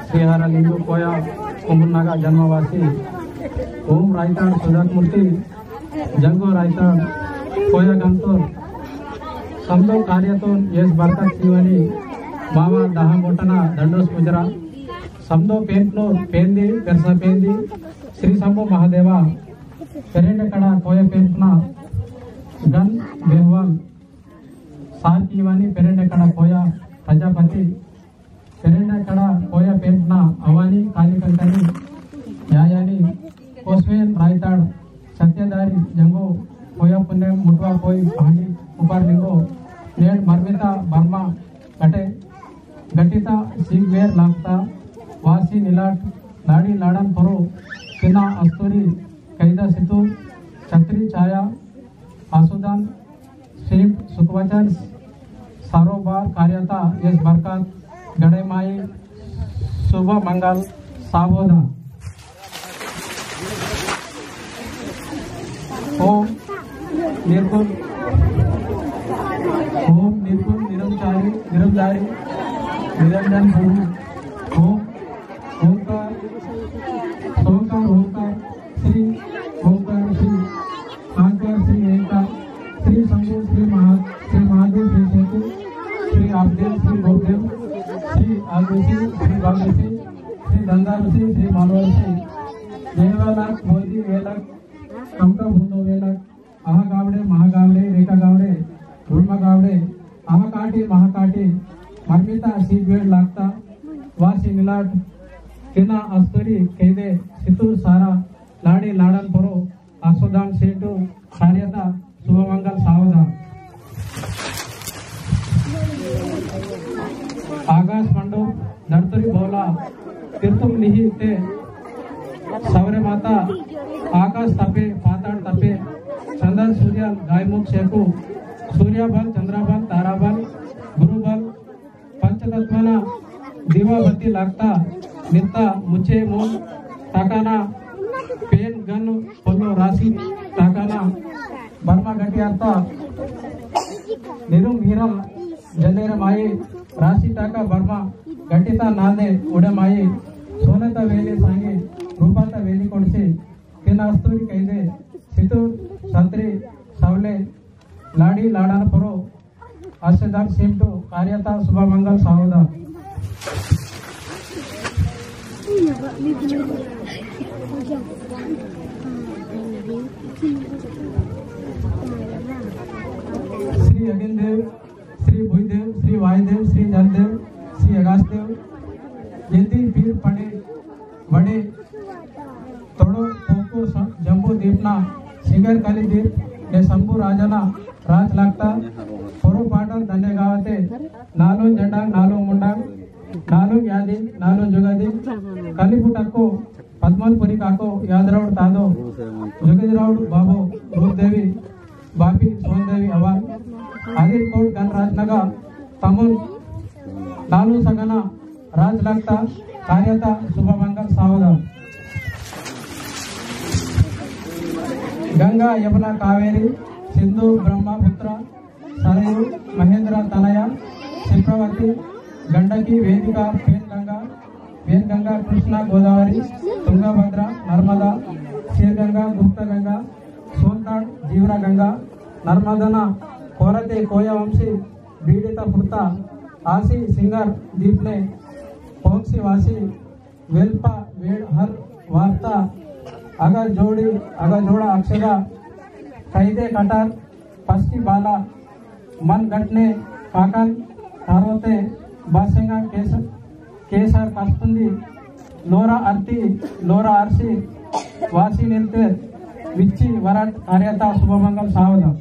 श्रीहरलिंगु कोया कुंभनागा जन्मवासी ओम रायताड़ सुजातमूर्ति जंगो रायताड़ कोया गंतोर समदो कार्य येस बरकत शिवनी मामा दहा मोटना दंडोस मुजरा समदो पेंटनो पेंदी पेरसा पेंदी श्री शंभु महादेवा पेरेंड कड़ा कोया पेंटना गन बेहवाल सार कीवानी पेरेंड कड़ा कोया प्रजापति पेरेंड कड़ा कोया पेंटना अवानी कालिकंकनी यायानी कोस्वेन रायताड़ सत्यदारी जंगो कोया पुण्य मुटवा कोई पानी उपार लिंगो नेड मर्मिता बर्मा कटे गटिता सीगवेर लांगता वासी नीलाट लाड़ी लाड़न परो किना अस्तूरी कैदा सितु छत्री छाया आसुदान श्रीम सुखवचन सारोबार कार्यता यश बरकत गड़े माई शुभ मंगल साबोधा ओम निर्गुण निरंकारी निरंजारी निरंजन गुरु ओम ओंकार सोमकार ओंकार श्री आंकर श्री एंकार श्री शंभु श्री महादेव श्री सेतु श्री आपदेव श्री गौदेव श्री आगुसी श्री बागुसी श्री दंदारुसी श्री मालवसी देवालक मोदी वेलक कमका भूतो वेलक आहा गावड़े महागावड़े रेखा गावड़े धुर्मा गावड़े आहा काटी महाकाटी मर्मिता सीगवेड़ लागता वासी निलाट किना अस्तूरी कैदे सितूर सारा लाड़ी लाड़न परो आसुदान सेटू कार्यता शुभमंगल सावधान आकाश मंडो धरतरी बोला तीर्थम लिही ते सवरे माता आकाश तपे पाताड़ तपे चंदन सूर्य गायमुख शेकु सूर्यबल चंद्रबल ताराबल गुरुबल पंचतत्वना दीवाबत्ती लागता नित्ता मुचे मूल टाकाना पेन गन पोलो राशि टाकाना बर्मा गटियार्ता निरुम हिरम जलेर माई राशि टाका बर्मा गटिता नादे उड़े माई सोनेता वेली सांगे रूपाता वेली कोडसे किना अस्तूरी कैदे सितूर छत्री सवले लाड़ी लाड़न परो आशेदार सेमटू कार्यता शुभमंगल सावधान श्री अगिनदेव श्री भूदेव श्री वायुदेव श्री जलदेव श्री अगासदेव यदि पीर पड़े बड़े तोड़ो पोको जम्बू दीपना सिंगर काली दीप ने शंभु राजना राज लागता पोरो पाटल धन्य गावते नालो जंडा नालो मुंडा नालो यादी नालो जुगादी कलिपुटको पद्मलपुरी काको यादराउड तादो जुगेदराउड बाबू रूपदेवी बापी सोनदेवी अवाल आदिल कोट गणराज नगा तमुल नालू सगना राज लगता कार्यता शुभमंगल सावधान गंगा यमुना कावेरी सिंधु ब्रह्मपुत्र सरयू महेंद्र तनया शिप्रवती गंडकी वेदिका पेन गंगा कृष्णा गोदावरी तुंगभद्रा नर्मदा शीरगंगा गुप्त गंगा सोनताड़ जीवरा गंगा नर्मदना कोरते कोया वंशी बीडिता पुर्ता आसी सिंगर दीपने पोंक्सी वासी वेल्पा वेड़ हर वार्ता अगर जोड़ा अक्षरा कैदे कटार पस्की बाला मन गटने काकन तारोते बासेंगा केसर कस्तुंदी लोरा अर्सी वासी निलते विच्ची वरट कार्यता शुभमंगल सावधान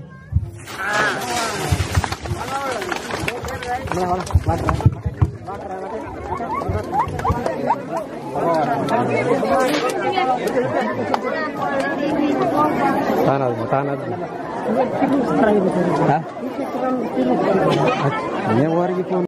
तानद